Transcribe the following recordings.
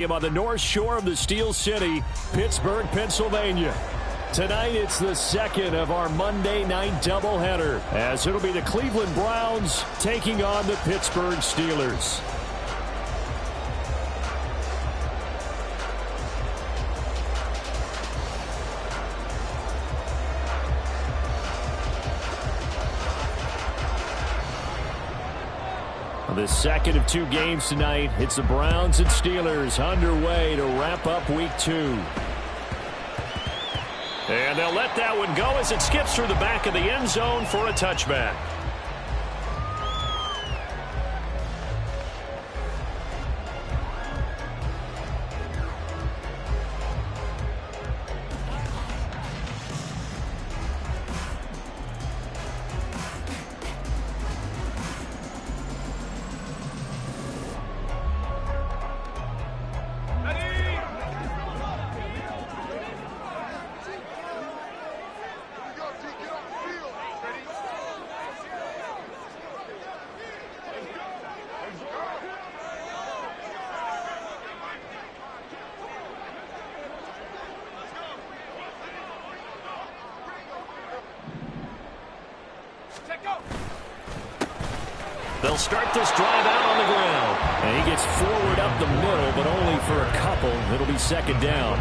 On the north shore of the Steel City, Pittsburgh, Pennsylvania. Tonight, it's the second of our Monday night doubleheader, as it'll be the Cleveland Browns taking on the Pittsburgh Steelers. The second of two games tonight. It's the Browns and Steelers underway to wrap up week 2. And they'll let that one go as it skips through the back of the end zone for a touchback. They'll start this drive out on the ground. And he gets forward up the middle, but only for a couple. It'll be second down.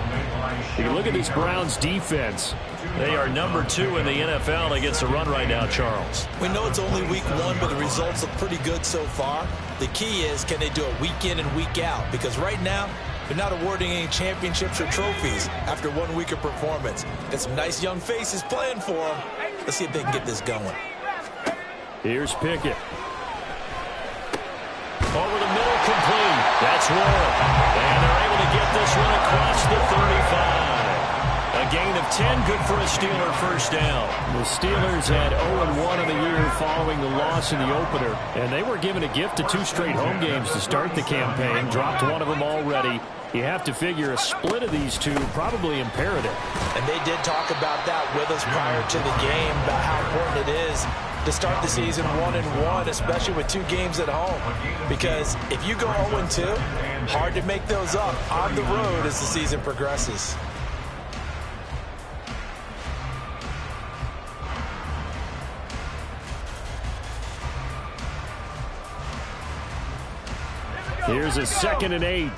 You can look at this Browns defense. They are number 2 in the NFL against the run right now, Charles. We know it's only week 1, but the results look pretty good so far. The key is, can they do it week in and week out? Because right now, they're not awarding any championships or trophies after 1 week of performance. Got some nice young faces playing for them. Let's see if they can get this going. Here's Pickett. Over the middle, complete. That's Warren. And they're able to get this one across the 35. A gain of 10, good for a Steeler first down. The Steelers had 0-1 in the year following the loss in the opener. And they were given a gift of 2 straight home games to start the campaign. Dropped one of them already. You have to figure a split of these two probably imperative. And they did talk about that with us prior to the game, about how important it is to start the season 1-1, especially with 2 games at home. Because if you go 0-2, hard to make those up on the road as the season progresses. Here's a 2nd and 8.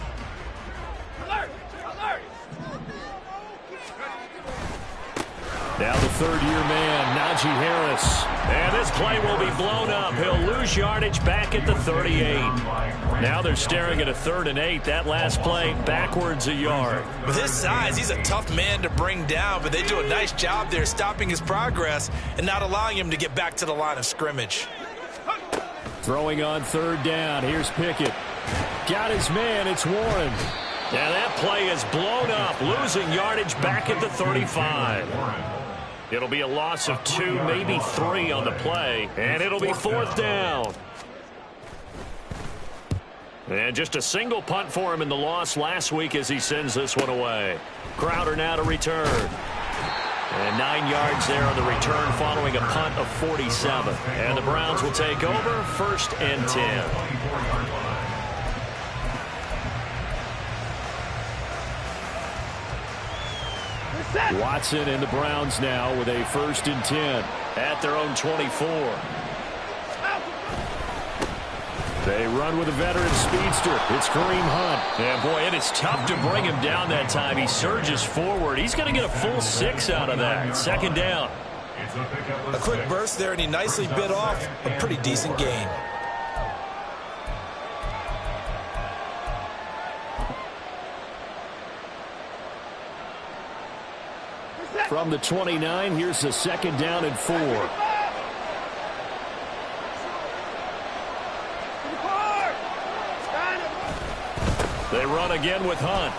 Now the third-year man, Najee Harris. And this play will be blown up. He'll lose yardage back at the 38. Now they're staring at a 3rd and 8. That last play, backwards a yard. With his size, he's a tough man to bring down, but they do a nice job there stopping his progress and not allowing him to get back to the line of scrimmage. Throwing on 3rd down. Here's Pickett. Got his man. It's Warren. Now that play is blown up, losing yardage back at the 35. It'll be a loss of 2, maybe 3 on the play, and it'll be 4th down. And just a single punt for him in the loss last week as he sends this one away. Crowder now to return. And 9 yards there on the return following a punt of 47. And the Browns will take over, 1st and 10. Watson and the Browns now with a 1st and 10 at their own 24. They run with a veteran speedster. It's Kareem Hunt. And boy, it is tough to bring him down that time. He surges forward. He's going to get a full 6 out of that. 2nd down. A quick burst there, and he nicely bit off a pretty decent gain. From the 29, here's the 2nd down and 4. They run again with Hunt.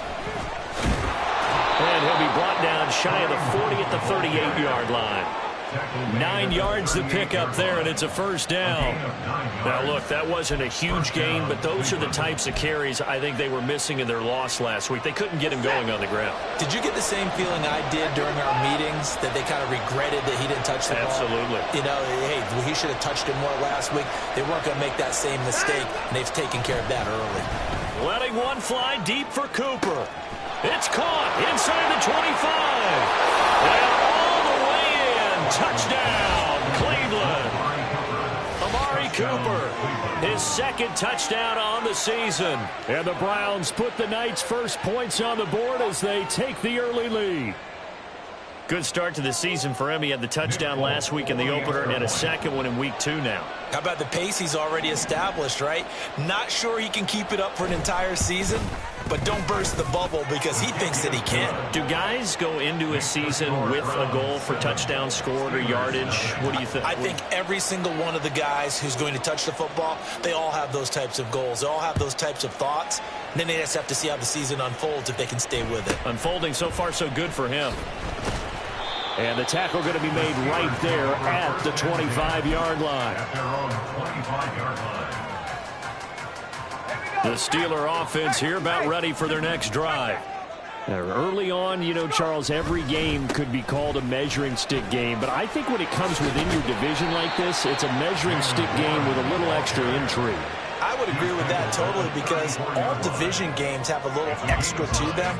And he'll be brought down shy of the 40 at the 38-yard line. 9 yards to pick up there, and it's a 1st down. Now, look, that wasn't a huge gain, but those are the types of carries I think they were missing in their loss last week. They couldn't get him going on the ground. Did you get the same feeling I did during our meetings, that they kind of regretted that he didn't touch the ball? Absolutely. You know, hey, he should have touched it more last week. They weren't going to make that same mistake, and they've taken care of that early. letting one fly deep for Cooper. It's caught inside the 25. And all the way in. Touchdown, Cleveland. Amari Cooper, his second touchdown on the season. And the Browns put the Knights' first points on the board as they take the early lead. Good start to the season for him. He had the touchdown last week in the opener and a second one in week 2 now. How about the pace he's already established, right? Not sure he can keep it up for an entire season, but don't burst the bubble because he thinks that he can. Do guys go into a season with a goal for touchdowns scored or yardage? What do you think? I think every single one of the guys who's going to touch the football, they all have those types of goals. They all have those types of thoughts. And then they just have to see how the season unfolds if they can stay with it. Unfolding so far so good for him. And the tackle going to be made right there at the 25-yard line. The Steeler offense here about ready for their next drive. Now, early on, you know, Charles, every game could be called a measuring stick game. But I think when it comes within your division like this, it's a measuring stick game with a little extra intrigue. I would agree with that totally because all division games have a little extra to them.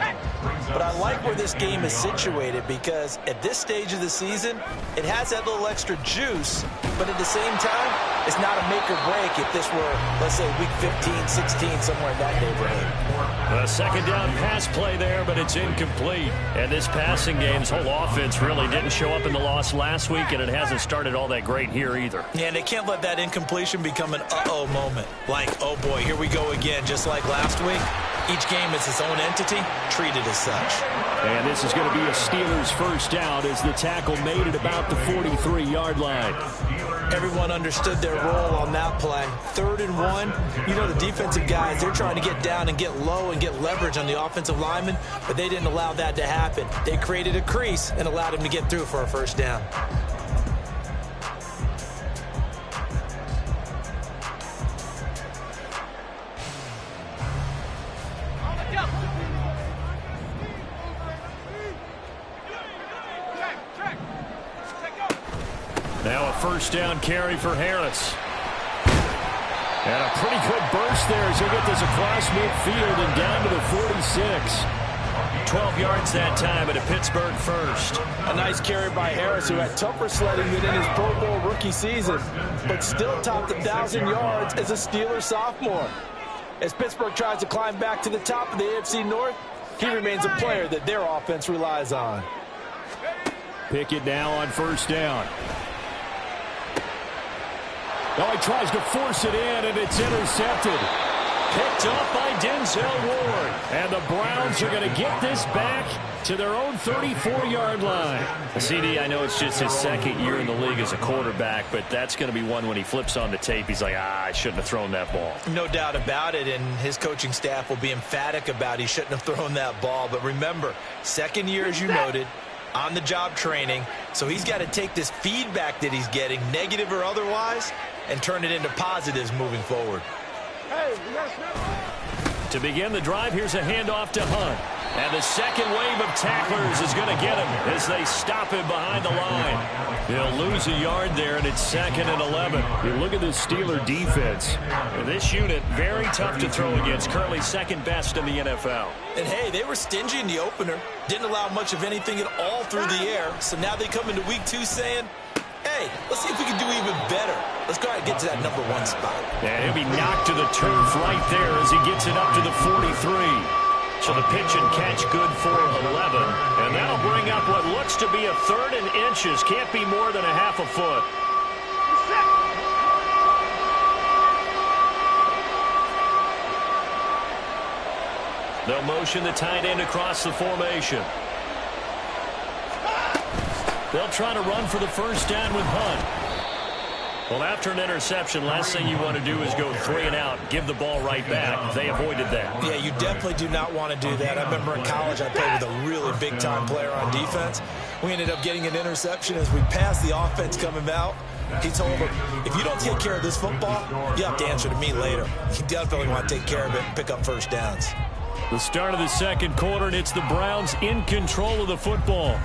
But I like where this game is situated because at this stage of the season, it has that little extra juice. But at the same time, it's not a make or break if this were, let's say, week 15, 16, somewhere in that neighborhood. A second down pass play there, but it's incomplete. And this passing game, this whole offense really didn't show up in the loss last week, and it hasn't started all that great here either. Yeah, and they can't let that incompletion become an uh-oh moment. Like, oh boy, here we go again, just like last week. Each game is its own entity, treated as such. And this is going to be a Steelers first down as the tackle made it about the 43-yard line. Everyone understood their role on that play. 3rd and 1. You know, the defensive guys, they're trying to get down and get low and get leverage on the offensive lineman, but they didn't allow that to happen. They created a crease and allowed him to get through for a first down. Now a first down carry for Harris. And a pretty good burst there as he'll get this across midfield and down to the 46. 12 yards that time at a Pittsburgh first. A nice carry by Harris, who had tougher sledding than in his Pro Bowl rookie season, but still topped 1,000 yards as a Steelers sophomore. As Pittsburgh tries to climb back to the top of the AFC North, he remains a player that their offense relies on. Pickett now on first down. Oh, he tries to force it in, and it's intercepted. Picked up by Denzel Ward. And the Browns are going to get this back to their own 34-yard line. CD, I know it's just his second year in the league as a quarterback, but that's going to be one when he flips on the tape. He's like, I shouldn't have thrown that ball. No doubt about it, and his coaching staff will be emphatic about he shouldn't have thrown that ball. But remember, second year, as you noted, on-the-job training, so he's got to take this feedback that he's getting, negative or otherwise, and turn it into positives moving forward. To begin the drive, here's a handoff to Hunt. And the second wave of tacklers is going to get him as they stop him behind the line. They'll lose a yard there, and it's 2nd and 11. You look at the Steeler defense. This unit, very tough to throw against, currently second best in the NFL. And, hey, they were stingy in the opener. Didn't allow much of anything at all through the air. So now they come into week 2 saying, hey, let's see if we can do even better. Let's go ahead and get to that number 1 spot. And he'll be knocked to the turf right there as he gets it up to the 43. So the pitch and catch good for 11. And that'll bring up what looks to be a 3rd and inches. Can't be more than a half a foot. They'll motion the tight end across the formation. They'll try to run for the first down with Hunt. Well, after an interception, last thing you want to do is go 3 and out, give the ball right back. They avoided that. Yeah, you definitely do not want to do that. I remember in college I played with a really big-time player on defense. We ended up getting an interception as we passed the offense coming out. He told him, if you don't take care of this football, you have to answer to me later. You definitely want to take care of it and pick up first downs. The start of the second quarter, and it's the Browns in control of the football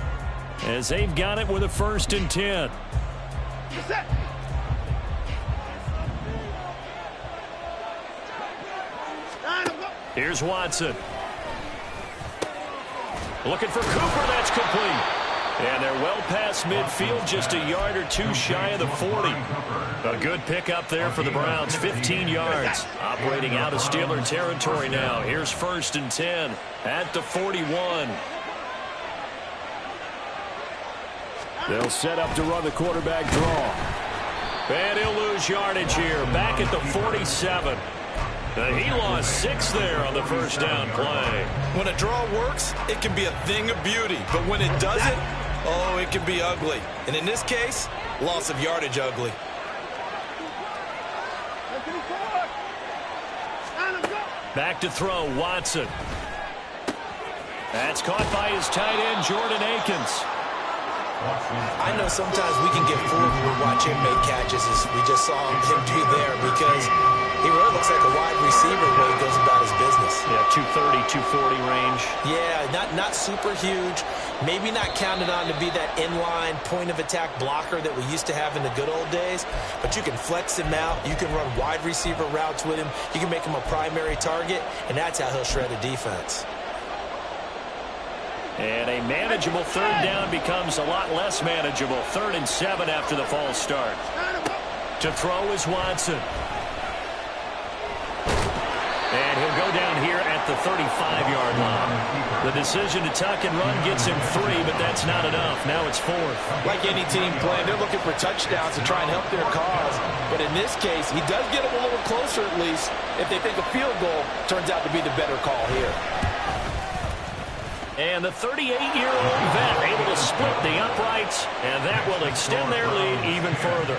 as they've got it with a 1st and 10. Here's Watson. Looking for Cooper. That's complete. And they're well past midfield, just a yard or two shy of the 40. A good pickup there for the Browns, 15 yards. Operating out of Steeler territory now. Here's 1st and 10 at the 41. They'll set up to run the quarterback draw. And he'll lose yardage here, back at the 47. He lost 6 there on the first down play. When a draw works, it can be a thing of beauty. But when it doesn't, oh, it can be ugly. And in this case, loss of yardage ugly. Back to throw, Watson. That's caught by his tight end, Jordan Akins. I know sometimes we can get fooled when we watch him make catches, as we just saw him do there, because he really looks like a wide receiver when he goes about his business. Yeah, 230, 240 range. Yeah, not super huge. Maybe not counted on to be that inline point-of-attack blocker that we used to have in the good old days, but you can flex him out. You can run wide receiver routes with him. You can make him a primary target, and that's how he'll shred a defense. And a manageable 3rd down becomes a lot less manageable. 3rd and 7 after the false start. To throw is Watson. And he'll go down here at the 35-yard line. The decision to tuck and run gets him 3, but that's not enough. Now it's 4th. Like any team playing, they're looking for touchdowns to try and help their cause. But in this case, he does get them a little closer at least if they think a field goal turns out to be the better call here. And the 38-year-old vet able to split the uprights, and that will extend their lead even further.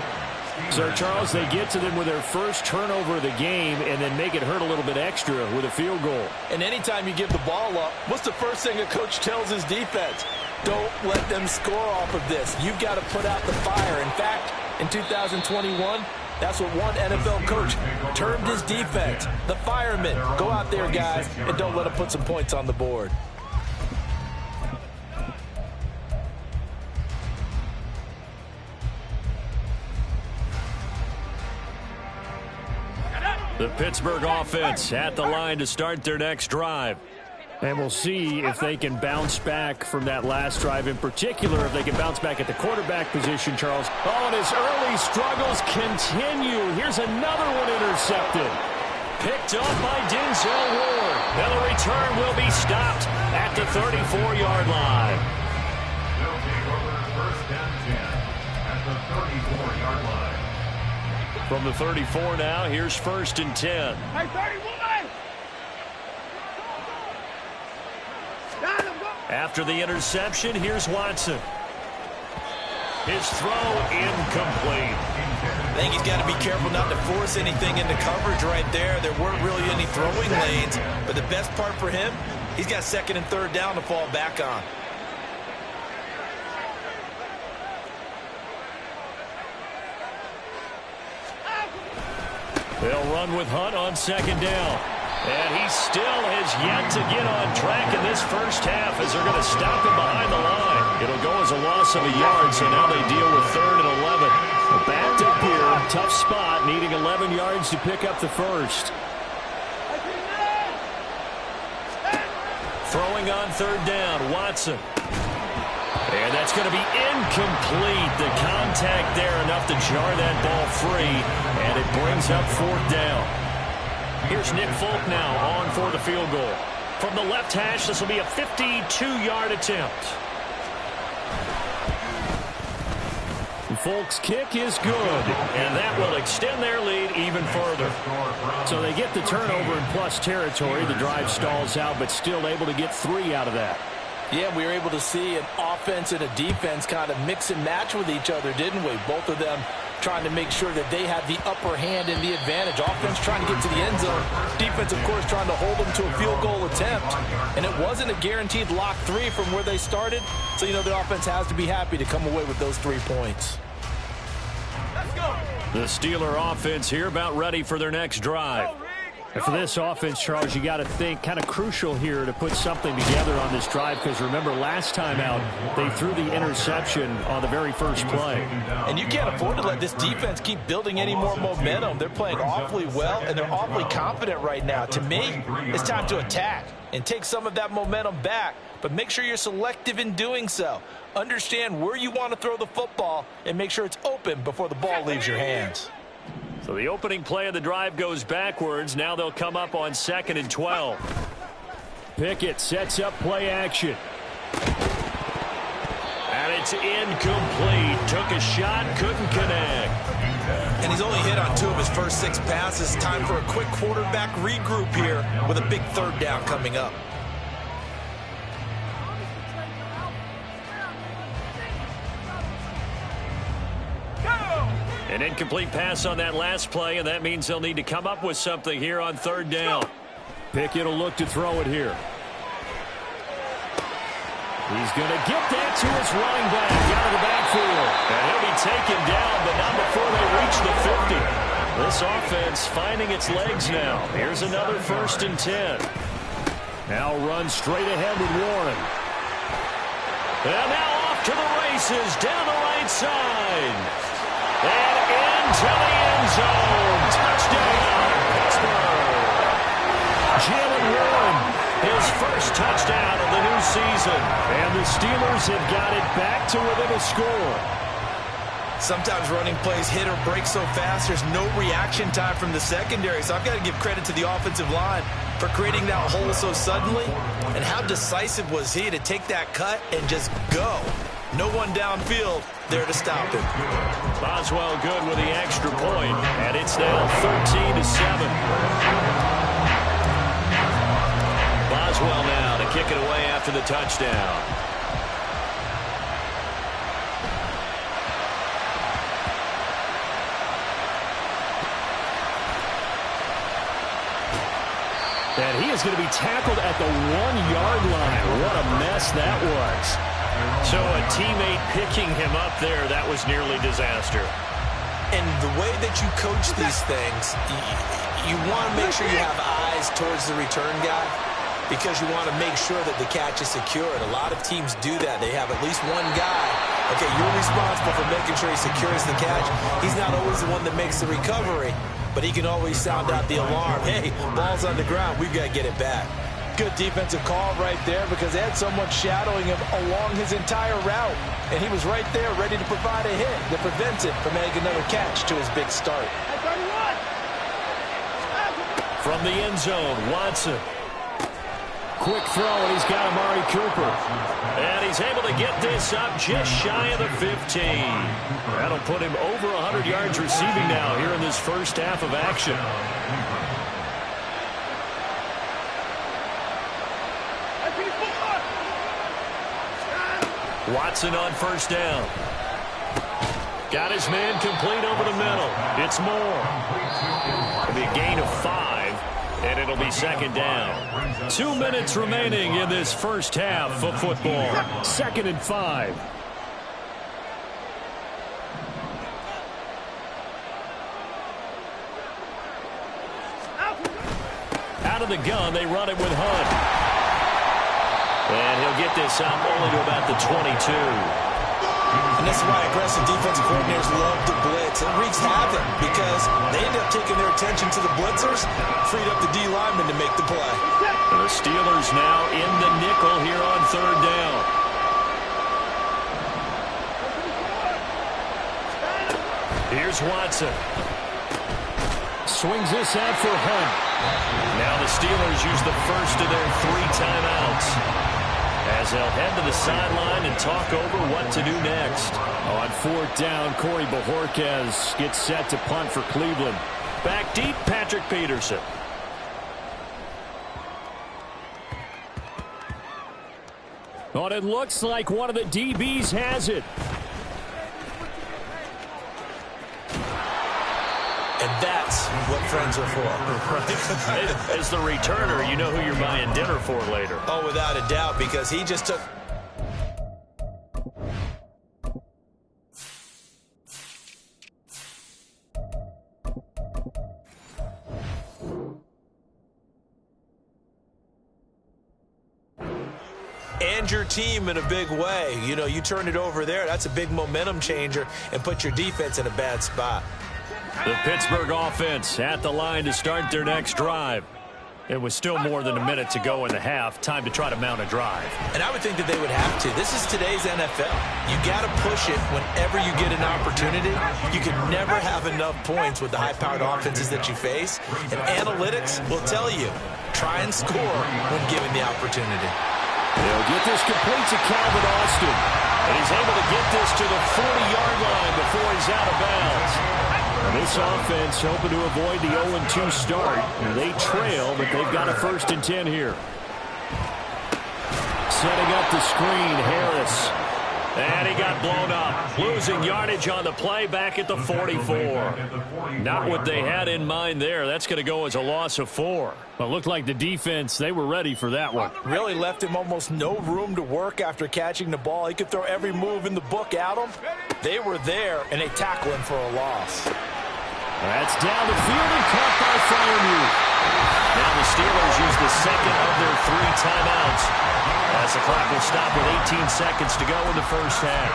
So, Charles, they get to them with their first turnover of the game and then make it hurt a little bit extra with a field goal. And anytime you give the ball up, what's the first thing a coach tells his defense? Don't let them score off of this. You've got to put out the fire. In fact, in 2021, that's what one NFL coach termed his defense, the firemen. Go out there, guys, and don't let them put some points on the board. The Pittsburgh offense at the line to start their next drive. And we'll see if they can bounce back from that last drive. In particular, if they can bounce back at the quarterback position, Charles. Oh, and his early struggles continue. Here's another one intercepted. Picked up by Denzel Ward. And the return will be stopped at the 34-yard line. They'll take over 1st and 10 at the 34-yard line. From the 34 now, here's 1st and 10. Hey, 31! After the interception, here's Watson. His throw incomplete. I think he's got to be careful not to force anything into coverage right there. There weren't really any throwing lanes, but the best part for him, he's got 2nd and 3rd down to fall back on. They'll run with Hunt on 2nd down. And he still has yet to get on track in this first half as they're going to stop him behind the line. It'll go as a loss of a yard, so now they deal with 3rd and 11. Backed up here, tough spot, needing 11 yards to pick up the first. Throwing on 3rd down, Watson. And that's going to be incomplete. The contact there enough to jar that ball free, and it brings up 4th down. Here's Nick Folk now on for the field goal. From the left hash, this will be a 52-yard attempt. Folk's kick is good, and that will extend their lead even further. So they get the turnover in plus territory. The drive stalls out, but still able to get 3 out of that. Yeah, we were able to see an offense and a defense kind of mix and match with each other, didn't we? Both of them trying to make sure that they have the upper hand and the advantage. Offense trying to get to the end zone. Defense, of course, trying to hold them to a field goal attempt. And it wasn't a guaranteed lock 3 from where they started. So, you know, the offense has to be happy to come away with those 3 points. The Steeler offense here about ready for their next drive. And for this offense, Charles, you got to think kind of crucial here to put something together on this drive, because remember last time out they threw the interception on the very first play. And you can't afford to let this defense keep building any more momentum. They're playing awfully well, and they're awfully confident right now. To me, it's time to attack and take some of that momentum back, but make sure you're selective in doing so. Understand where you want to throw the football and make sure it's open before the ball leaves your hands. So the opening play of the drive goes backwards. Now they'll come up on 2nd and 12. Pickett sets up play action. And it's incomplete. Took a shot, couldn't connect. And he's only hit on 2 of his first 6 passes. Time for a quick quarterback regroup here with a big 3rd down coming up. An incomplete pass on that last play, and that means they'll need to come up with something here on 3rd down. Pickett will look to throw it here. He's going to get that to his running back out of the backfield. And he'll be taken down, but not before they reach the 50. This offense finding its legs now. Here's another 1st and 10. Now run straight ahead with Warren. And now off to the races down the right side. And into the end zone. Touchdown, Pittsburgh. Jalen Warren, his first touchdown of the new season. And the Steelers have got it back to within a score. Sometimes running plays hit or break so fast, there's no reaction time from the secondary. So I've got to give credit to the offensive line for creating that hole so suddenly. And how decisive was he to take that cut and just go? No one downfield there to stop him. Boswell good with the extra point, and it's now 13-7. Boswell now to kick it away after the touchdown. And he is going to be tackled at the 1-yard line. What a mess that was. So a teammate picking him up there, that was nearly disaster. And the way that you coach these things, you want to make sure you have eyes towards the return guy, because you want to make sure that the catch is secured. A lot of teams do that. They have at least one guy. Okay, you're responsible for making sure he secures the catch. He's not always the one that makes the recovery, but he can always sound out the alarm. Hey, ball's on the ground. We've got to get it back. Good defensive call right there, because they had someone shadowing him along his entire route. And he was right there ready to provide a hit that prevents him from making another catch to his big start. From the end zone, Watson. Quick throw, and he's got Amari Cooper. And he's able to get this up just shy of the 15. That'll put him over 100 yards receiving now here in this first half of action. Watson on first down. Got his man complete over the middle. It's Moore. It'll be a gain of 5, and it'll be 2nd down. 2 minutes remaining in this first half of football. 2nd and 5. Out of the gun, they run it with Hunt. And he'll get this up only to about the 22. And that's why aggressive defensive coordinators love to blitz. It wreaks havoc because they end up taking their attention to the blitzers, freed up the D lineman to make the play. And the Steelers now in the nickel here on 3rd down. Here's Watson. Swings this out for Hunt. Now the Steelers use the first of their 3 timeouts, as they'll head to the sideline and talk over what to do next. On 4th down, Corey Bojorquez gets set to punt for Cleveland. Back deep, Patrick Peterson. Oh, and it looks like one of the DBs has it. And that's what friends are for. Right? As the returner, you know who you're buying dinner for later. Oh, without a doubt, because he just took... and your team in a big way. You know, you turn it over there, that's a big momentum changer and put your defense in a bad spot. The Pittsburgh offense at the line to start their next drive. It was still more than a minute to go in the half. Time to try to mount a drive. And I would think that they would have to. This is today's NFL. You got to push it whenever you get an opportunity. You can never have enough points with the high-powered offenses that you face. And analytics will tell you, try and score when given the opportunity. They'll get this complete to Calvin Austin. And he's able to get this to the 40-yard line before he's out of bounds. This offense hoping to avoid the 0-2 start. They trail, but they've got a 1st and 10 here. Setting up the screen, Harris. And he got blown up. Losing yardage on the play back at the 44. Not what they had in mind there. That's going to go as a loss of 4. Well, it looked like the defense, they were ready for that one. Really left him almost no room to work after catching the ball. He could throw every move in the book at him. They were there, and they tackle him for a loss. That's down the field and caught by Freiermuth. Now the Steelers use the second of their 3 timeouts as the clock will stop with 18 seconds to go in the first half.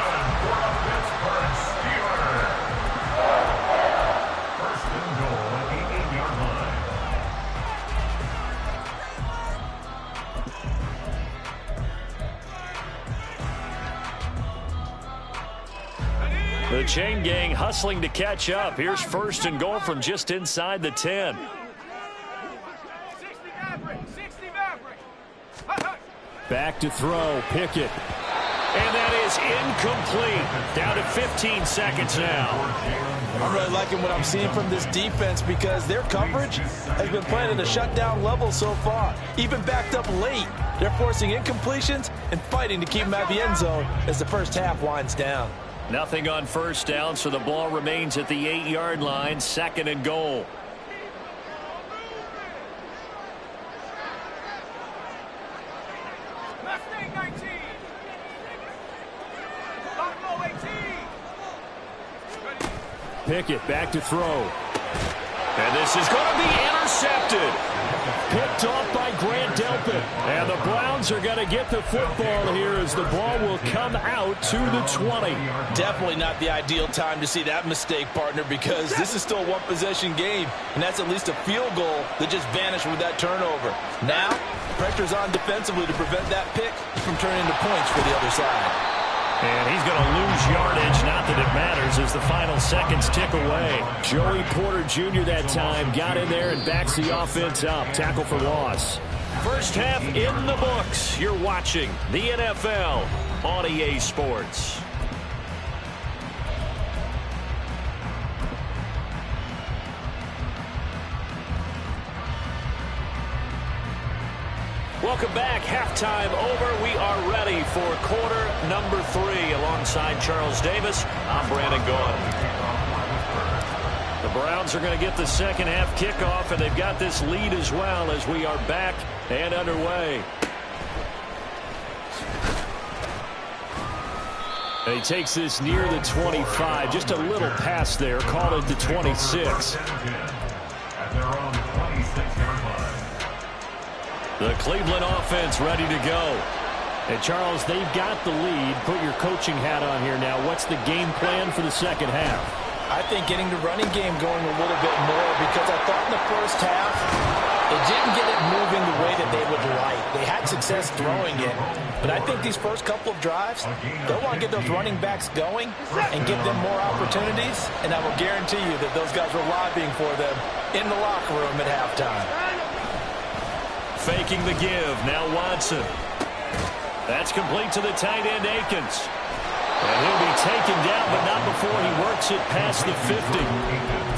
First and goal at the 8-yard line. The chain gang hustling to catch up. Here's first and goal from just inside the 10. Back to throw, Pickett. And that is incomplete. Down to 15 seconds now. I'm really liking what I'm seeing from this defense because their coverage has been playing at a shutdown level so far. Even backed up late, they're forcing incompletions and fighting to keep them out of the end zone as the first half winds down. Nothing on first down, so the ball remains at the 8-yard line. 2nd and goal. Pickett back to throw. And this is going to be intercepted. Picked off by Grant Delpit. And the Browns are going to get the football here as the ball will come out to the 20. Definitely not the ideal time to see that mistake, partner, because this is still a one-possession game, and that's at least a field goal that just vanished with that turnover. Now, pressure's on defensively to prevent that pick from turning into points for the other side. And he's going to lose yardage. Not that it matters as the final seconds tick away. Joey Porter Jr. that time got in there and backs the offense up. Tackle for loss. First half in the books. You're watching the NFL on EA Sports. Welcome back. Halftime over. We are ready for quarter number 3. Alongside Charles Davis, I'm Brandon Gaudin. The Browns are going to get the second half kickoff, and they've got this lead as well as we are back and underway. And he takes this near the 25. Just a little pass there. Call it the 26. The Cleveland offense ready to go. And, Charles, they've got the lead. Put your coaching hat on here now. What's the game plan for the second half? I think getting the running game going a little bit more because I thought in the first half they didn't get it moving the way that they would like. They had success throwing it, but I think these first couple of drives, they'll want to get those running backs going and give them more opportunities, and I will guarantee you that those guys were lobbying for them in the locker room at halftime. Faking the give. Now Watson. That's complete to the tight end, Akins. And he'll be taken down, but not before he works it past the 50.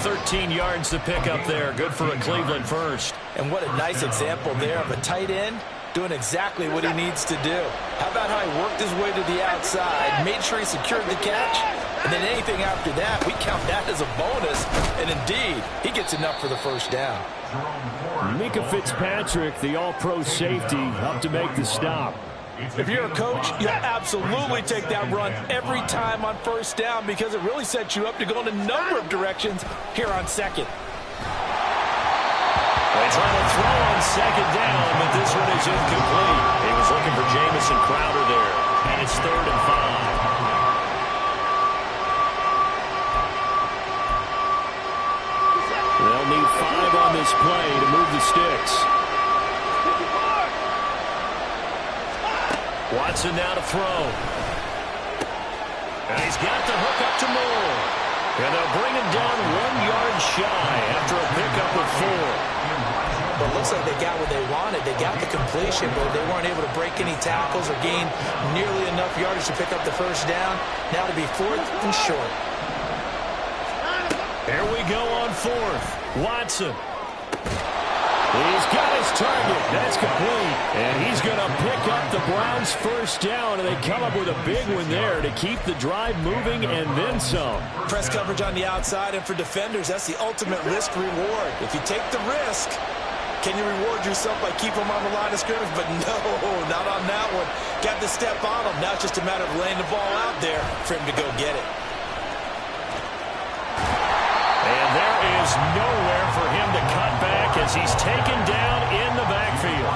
13 yards to pick up there. Good for a Cleveland first. And what a nice example there of a tight end doing exactly what he needs to do. How about how he worked his way to the outside, made sure he secured the catch, and then anything after that, we count that as a bonus. And indeed, he gets enough for the first down. Mika Fitzpatrick, the all-pro safety, up to make the stop. If you're a coach, you'll absolutely take that run every time on first down because it really sets you up to go in a number of directions here on second. They try to throw on second down, but this one is incomplete. He was looking for Jamison Crowder. 3rd and 5. They'll need 5 on this play to move the sticks. Watson now to throw. And he's got the hook up to Moore. And they'll bring him down 1 yard shy after a pickup of 4. But it looks like they got what they wanted. They got the completion, but they weren't able to break any tackles or gain nearly enough yardage to pick up the first down. Now to be 4th and short. Here we go on 4th. Watson. He's got his target. That's complete. And he's going to pick up the Browns' first down, and they come up with a big one there to keep the drive moving and then some. Press coverage on the outside, and for defenders, that's the ultimate risk-reward. If you take the risk, can you reward yourself by keeping them on the line of scrimmage? But no, not on that one. Got to step on them. Now it's just a matter of laying the ball out there for him to go get it. And there is nowhere for him to cut back as he's taken down in the backfield.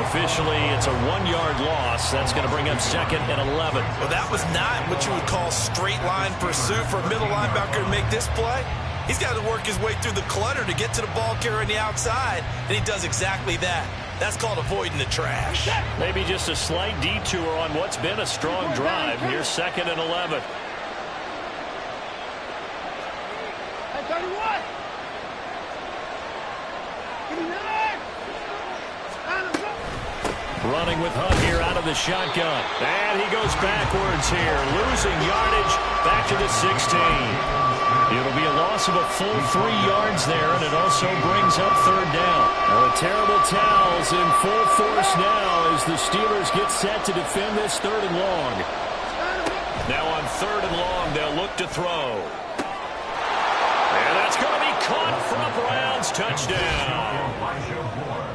Officially, it's a 1-yard loss. That's going to bring up 2nd and 11. Well, that was not what you would call straight line pursuit for a middle linebacker to make this play. He's got to work his way through the clutter to get to the ball carrier on the outside, and he does exactly that. That's called avoiding the trash. Maybe just a slight detour on what's been a strong drive. Here's 2nd and 11. Running with Hunt here out of the shotgun. And he goes backwards here, losing yardage back to the 16. It'll be a loss of a full 3 yards there, and it also brings up 3rd down. Now the terrible towels in full force now as the Steelers get set to defend this 3rd and long. Now on 3rd and long, they'll look to throw. And that's going to be caught for a Browns touchdown.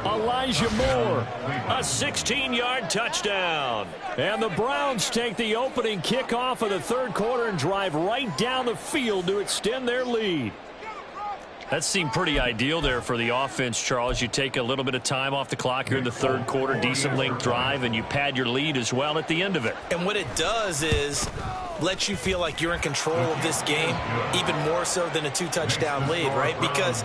Elijah Moore, a 16-yard touchdown. And the Browns take the opening kickoff of the 3rd quarter and drive right down the field to extend their lead. That seemed pretty ideal there for the offense, Charles. You take a little bit of time off the clock here in the 3rd quarter, decent length drive, and you pad your lead as well at the end of it. And what it does is let you feel like you're in control of this game, even more so than a 2-touchdown lead, right? Because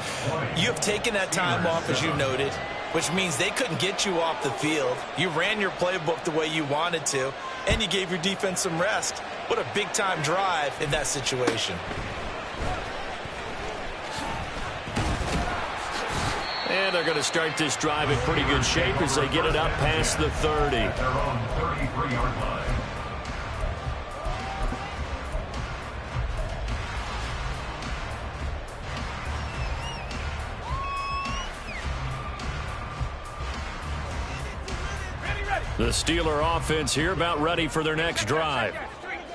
you have taken that time off, as you noted, which means they couldn't get you off the field. You ran your playbook the way you wanted to, and you gave your defense some rest. What a big-time drive in that situation. And they're going to start this drive in pretty good shape as they get it up past the 30. Their own 33-yard line. The Steeler offense here about ready for their next drive.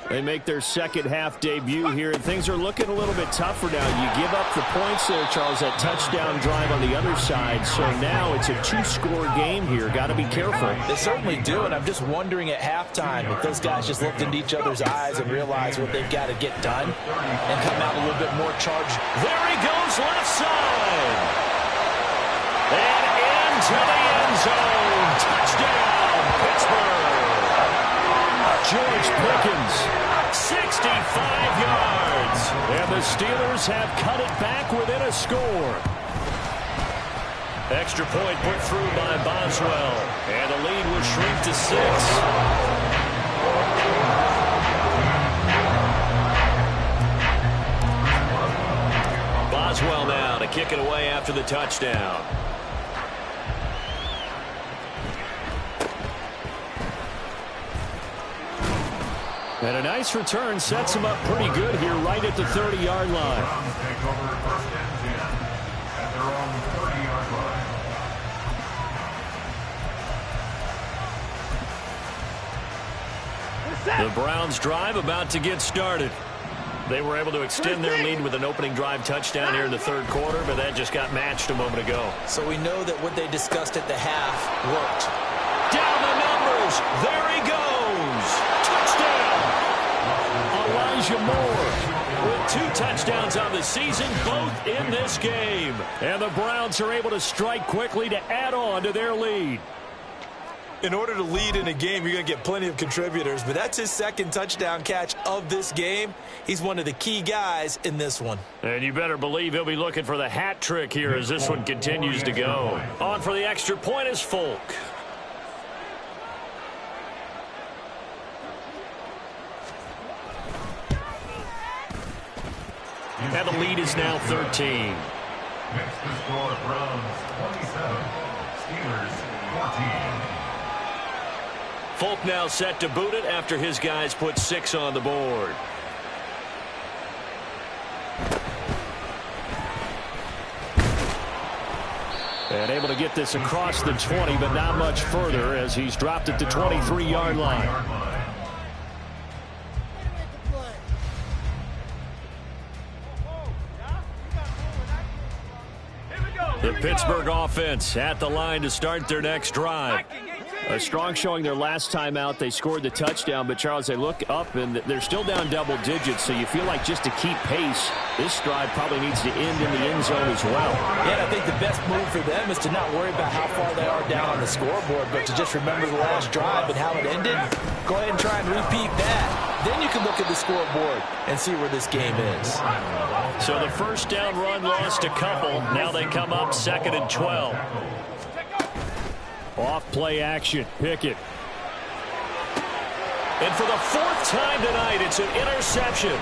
They make their second half debut here, and things are looking a little bit tougher now. You give up the points there, Charles, that touchdown drive on the other side. So now it's a 2-score game here. Got to be careful. They certainly do, and I'm just wondering at halftime if those guys just looked into each other's eyes and realized what they've got to get done and come out a little bit more charged. There he goes left side. And into the end zone. Touchdown, Pittsburgh. George Pickens, 65 yards. And the Steelers have cut it back within a score. Extra point put through by Boswell. And the lead will shrink to 6. Boswell now to kick it away after the touchdown. And a nice return sets him up pretty good here right at the 30-yard line. Browns take over 1st and 10 at their own 30-yard line. The Browns drive about to get started. They were able to extend their lead with an opening drive touchdown here in the 3rd quarter, but that just got matched a moment ago. So we know that what they discussed at the half worked. Down the numbers. There he goes. Touchdown. Elijah Moore with 2 touchdowns on the season, both in this game. And the Browns are able to strike quickly to add on to their lead. In order to lead in a game, you're going to get plenty of contributors, but that's his second touchdown catch of this game. He's one of the key guys in this one. And you better believe he'll be looking for the hat trick here as this one continues to go. On for the extra point is Folk. And the lead is now 13. Next to score, Browns 27, Steelers 14. Folk now set to boot it after his guys put 6 on the board. And able to get this across the 20, but not much further as he's dropped it to 23-yard line. The Pittsburgh offense at the line to start their next drive. A strong showing their last time out. They scored the touchdown, but, Charles, they look up, and they're still down double digits, so you feel like just to keep pace, this drive probably needs to end in the end zone as well. Yeah, I think the best move for them is to not worry about how far they are down on the scoreboard, but to just remember the last drive and how it ended. Go ahead and try and repeat that. Then you can look at the scoreboard and see where this game is. So the first down run lost a couple. Now they come up 2nd and 12. Off play action. Pickett. And for the 4th time tonight, it's an interception.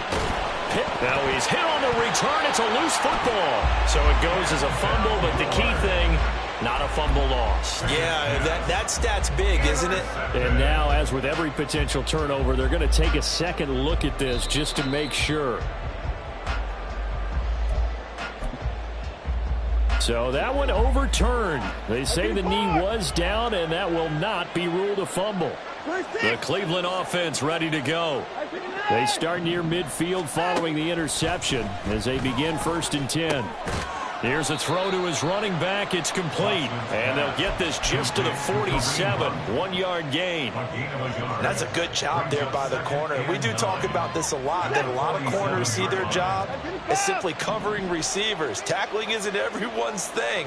Now he's hit on the return. It's a loose football. So it goes as a fumble, but the key thing, not a fumble loss. Yeah, that stat's big, isn't it? And now, as with every potential turnover, they're going to take a second look at this just to make sure. So that one overturned. They say the knee was down, and that will not be ruled a fumble. The Cleveland offense ready to go. They start near midfield following the interception as they begin 1st and 10. Here's a throw to his running back. It's complete. And they'll get this just to the 47. 1-yard gain. That's a good job there by the corner. We do talk about this a lot, that a lot of corners see their job as simply covering receivers. Tackling isn't everyone's thing.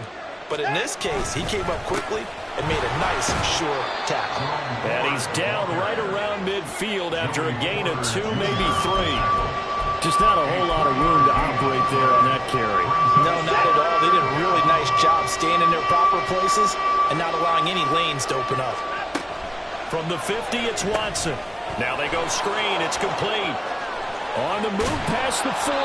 But in this case, he came up quickly and made a nice, sure tackle. And he's down right around midfield after a gain of 2, maybe 3. Just not a whole lot of room to operate there on that carry. No, not at all. They did a really nice job staying in their proper places and not allowing any lanes to open up. From the 50, it's Watson. Now they go screen. It's complete. On the move past the 40.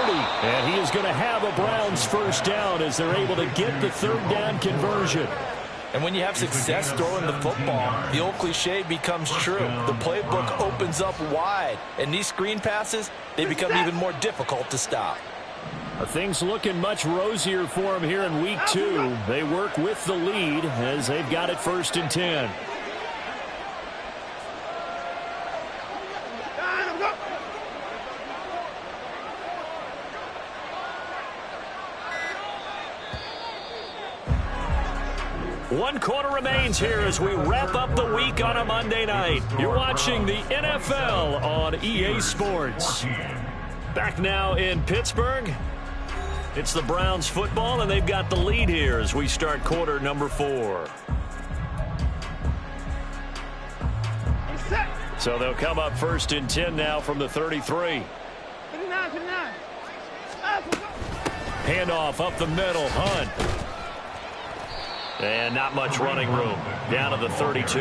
And he is going to have a Browns first down as they're able to get the 3rd down conversion. And when you have success throwing the football, the old cliche becomes true. The playbook opens up wide. And these screen passes, they become even more difficult to stop. Things looking much rosier for him here in week 2. They work with the lead as they've got it 1st and 10. One quarter remains here as we wrap up the week on a Monday night. You're watching the NFL on EA Sports. Back now in Pittsburgh. It's the Browns football, and they've got the lead here as we start quarter number 4. So they'll come up 1st and 10 now from the 33. Handoff up the middle. Hunt. And not much running room. Down to the 32.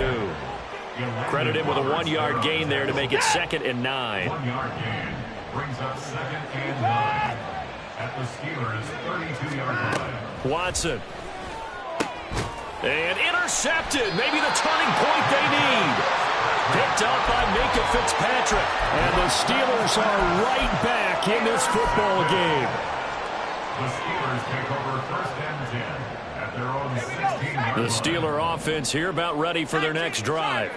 Credit him with a 1-yard gain there to make it 2nd and 9. 1-yard gain brings up 2nd and 9 at the Steelers' 32-yard line. Watson. And intercepted. Maybe the turning point they need. Picked up by Minka Fitzpatrick. And the Steelers are right back in this football game. The Steelers take over 1st and 10 at their own 16-yard line. The Steeler offense here about ready for their next drive.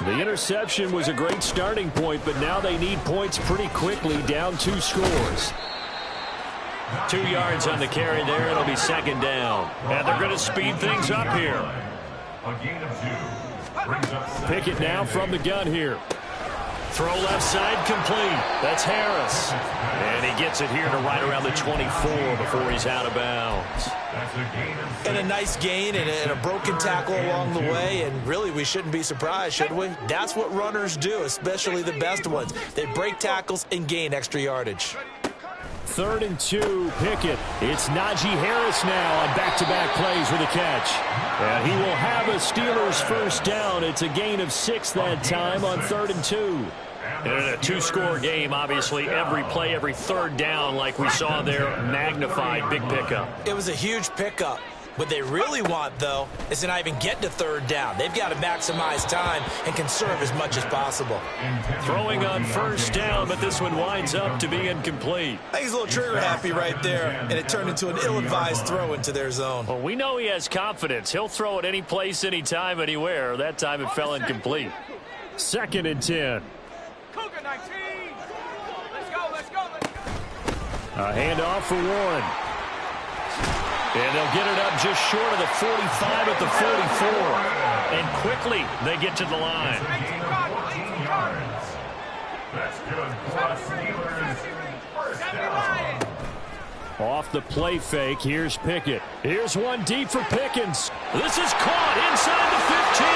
The interception was a great starting point, but now they need points pretty quickly, down 2 scores. 2 yards on the carry there. It'll be 2nd down. And they're going to speed things up here. A gain of 2 brings up 2nd Pickett now from the gun here. Throw left side complete. That's Harris. And he gets it here to right around the 24 before he's out of bounds. And a nice gain and a broken tackle along the way. And really, we shouldn't be surprised, should we? That's what runners do, especially the best ones. They break tackles and gain extra yardage. 3rd and 2, Pickett. It's Najee Harris now on back-to-back plays with a catch. And he will have a Steelers first down. It's a gain of 6 that time on 3rd and 2. And in a 2-score game, obviously every play, every third down, like we saw there, magnified, big pickup. It was a huge pickup. What they really want, though, is to not even get to 3rd down. They've got to maximize time and conserve as much as possible. Throwing on 1st down, but this one winds up to be incomplete. I think he's a little trigger happy right there, and it turned into an ill-advised throw into their zone. Well, we know he has confidence. He'll throw it any place, anytime, anywhere. That time it fell incomplete. 2nd and 10. Cougar 19. Let's go. A handoff for Warren. And they'll get it up just short of the 45 at the 44. And quickly they get to the line. 18 yards. That's good for us Steelers. First down. Off the play fake, here's Pickett. Here's one deep for Pickens. This is caught inside the 15.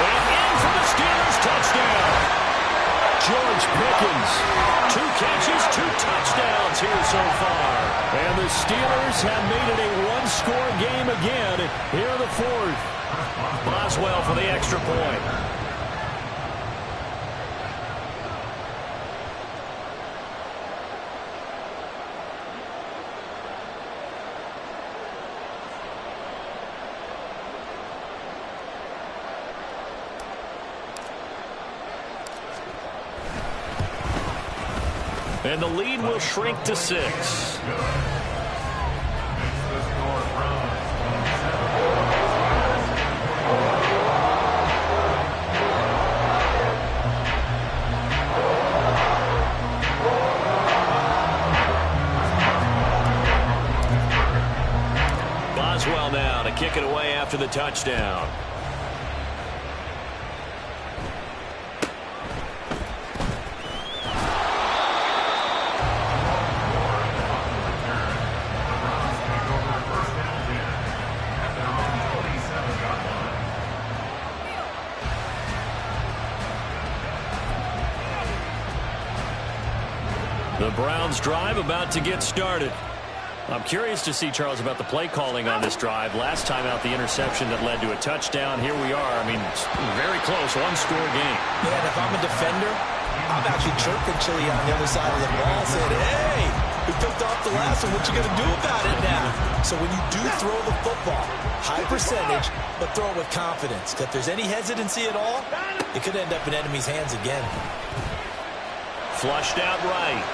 And in for the Steelers touchdown. George Pickens. 2 catches, 2 touchdowns here so far. And the Steelers have made it a 1-score game again here in the 4th. Boswell for the extra point. And the lead will shrink to 6. Boswell now to kick it away after the touchdown. The Browns drive about to get started. I'm curious to see, Charles, about the play calling on this drive. Last time out, the interception that led to a touchdown. Here we are. I mean, it's very close, 1-score game. Yeah, and if I'm a defender, I'm actually chirping Chili on the other side of the ball saying, hey, we picked off the last one. What you going to do about it now? So when you do throw the football, high percentage, but throw it with confidence. If there's any hesitancy at all, it could end up in enemy's hands again. Flushed out right.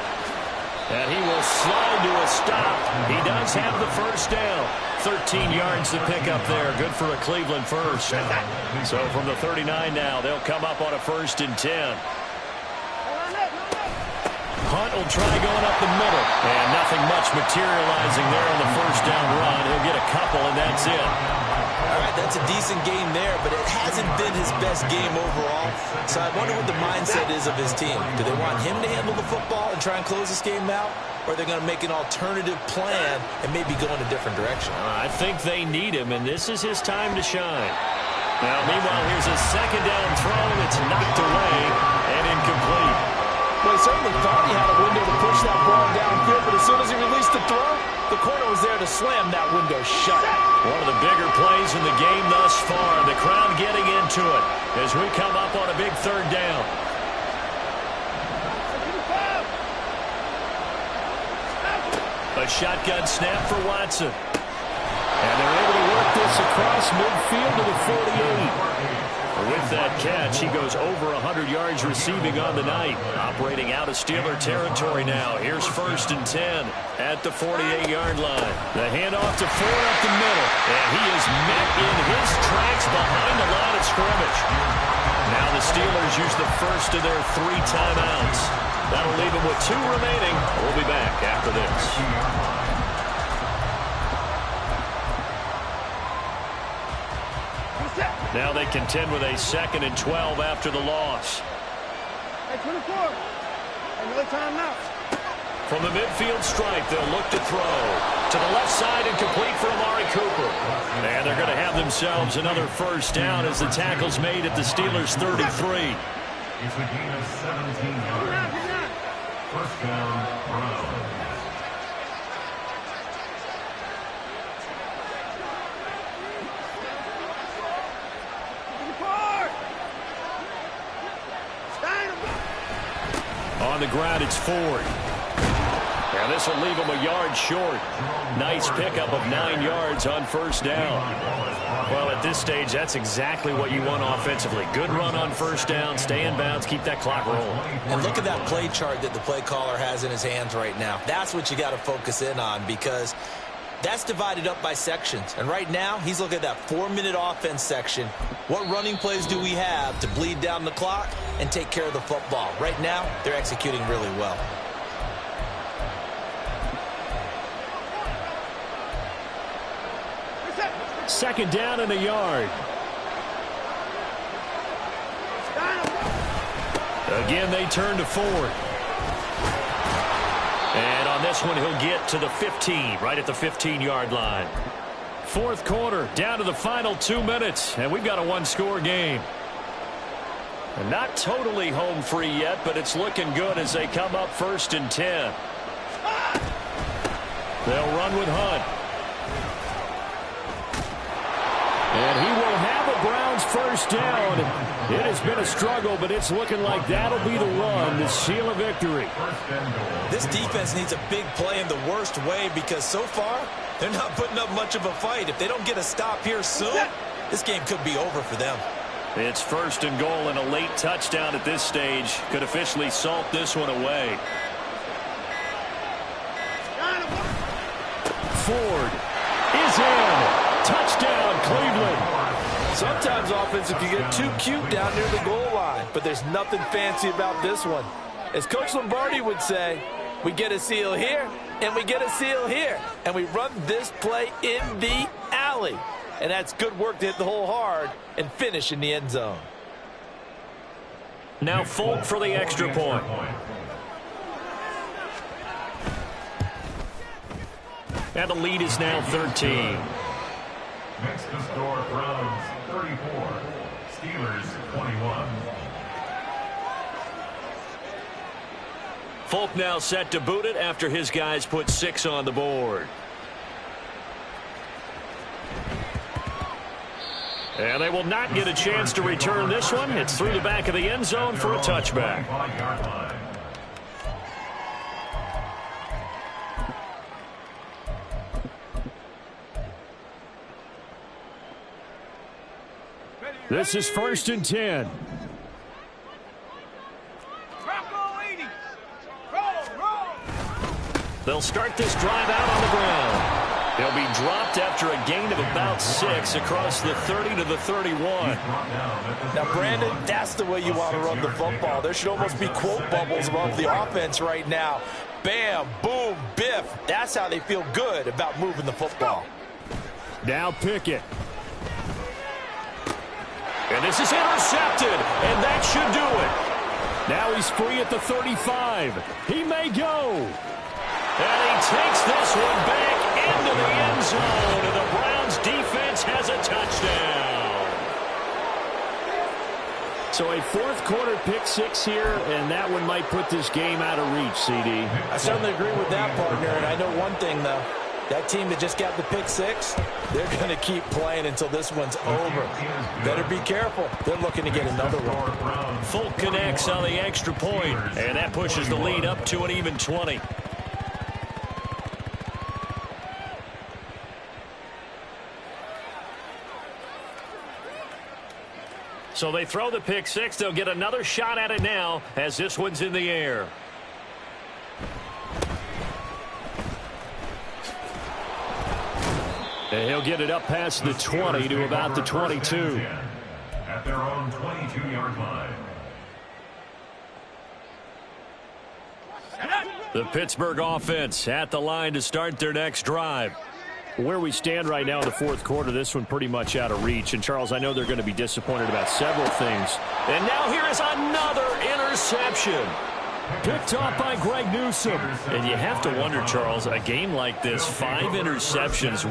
And he will slide to a stop. He does have the first down. 13 yards to pick up there. Good for a Cleveland first. So from the 39 now, they'll come up on a 1st and 10. Hunt will try going up the middle. And nothing much materializing there on the first down run. He'll get a couple, and that's it. All right, that's a decent game there, but it hasn't been his best game overall. So I wonder what the mindset is of his team. Do they want him to handle the football and try and close this game out? Or are they going to make an alternative plan and maybe go in a different direction? I think they need him, and this is his time to shine. Now, meanwhile, here's a 2nd down throw that's knocked away and incomplete. Well, he certainly thought he had a window to push that ball downfield, but as soon as he released the throw, the corner was there to slam that window shut. One of the bigger plays in the game thus far. The crowd getting into it as we come up on a big 3rd down. A shotgun snap for Watson. And they're able to work this across midfield to the 48. With that catch, he goes over 100 yards receiving on the night. Operating out of Steeler territory now. Here's 1st and 10 at the 48-yard line. The handoff to Ford up the middle. And he is met in his tracks behind the line of scrimmage. Now the Steelers use the first of their 3 timeouts. That'll leave them with 2 remaining. We'll be back after this. Now they contend with a 2nd and 12 after the loss. From the midfield stripe, they'll look to throw. To the left side and complete for Amari Cooper. And they're going to have themselves another first down as the tackle's made at the Steelers' 33. It's a gain of 17 yards. First down, Browns. On the ground, it's Ford. And this will leave him a yard short. Nice pickup of 9 yards on first down. Well, at this stage, that's exactly what you want offensively. Good run on first down, stay in bounds, keep that clock rolling. And look at that play chart that the play caller has in his hands right now. That's what you got to focus in on, because that's divided up by sections. And right now, he's looking at that 4-minute offense section. What running plays do we have to bleed down the clock and take care of the football? Right now, they're executing really well. Second down and a yard. Again, they turn to Ford. And on this one, he'll get to the 15, right at the 15-yard line. Fourth quarter, down to the final 2 minutes, and we've got a one-score game. And not totally home free yet, but it's looking good as they come up 1st and 10. They'll run with Hunt. And he will have a Browns first down. It has been a struggle, but it's looking like that'll be the run to seal a victory. This defense needs a big play in the worst way, because so far, they're not putting up much of a fight. If they don't get a stop here soon, this game could be over for them. It's 1st and goal, and a late touchdown at this stage could officially salt this one away. Ford is in. Touchdown, Cleveland. Sometimes offensive can get too cute down near the goal line, but there's nothing fancy about this one. As Coach Lombardi would say, we get a seal here, and we get a seal here, and we run this play in the alley. And that's good work to hit the hole hard and finish in the end zone. Now Folk for the extra point. And the lead is now 13. Next to score, Browns 34, Steelers 21. Folk now set to boot it after his guys put 6 on the board. And they will not get a chance to return this one. It's through the back of the end zone for a touchback. This is 1st and 10. They'll start this drive out on the ground. They'll be dropped after a gain of about 6 across the 30 to the 31. Now, Brandon, that's the way you want to run the football. There should almost be quote bubbles above the offense right now. Bam, boom, biff. That's how they feel good about moving the football. Now Pickett. And this is intercepted, and that should do it. Now he's free at the 35. He may go. And he takes this one back into the end zone, and the Browns defense has a touchdown. So a fourth quarter pick 6 here, and that one might put this game out of reach, CD. I certainly agree with that, partner, and I know one thing, though. That team that just got the pick 6, they're going to keep playing until this one's over. Better be careful. They're looking to get another one. Folk connects on the extra point, and that pushes the lead up to an even 20. So they throw the pick 6. They'll get another shot at it now as this one's in the air. And he'll get it up past the 20 to about the 22. At their own 22-yard line. The Pittsburgh offense at the line to start their next drive. Where we stand right now in the fourth quarter, this one pretty much out of reach. And, Charles, I know they're going to be disappointed about several things. And now here is another interception. Picked off by Greg Newsome. And you have to wonder, Charles, a game like this, 5 interceptions.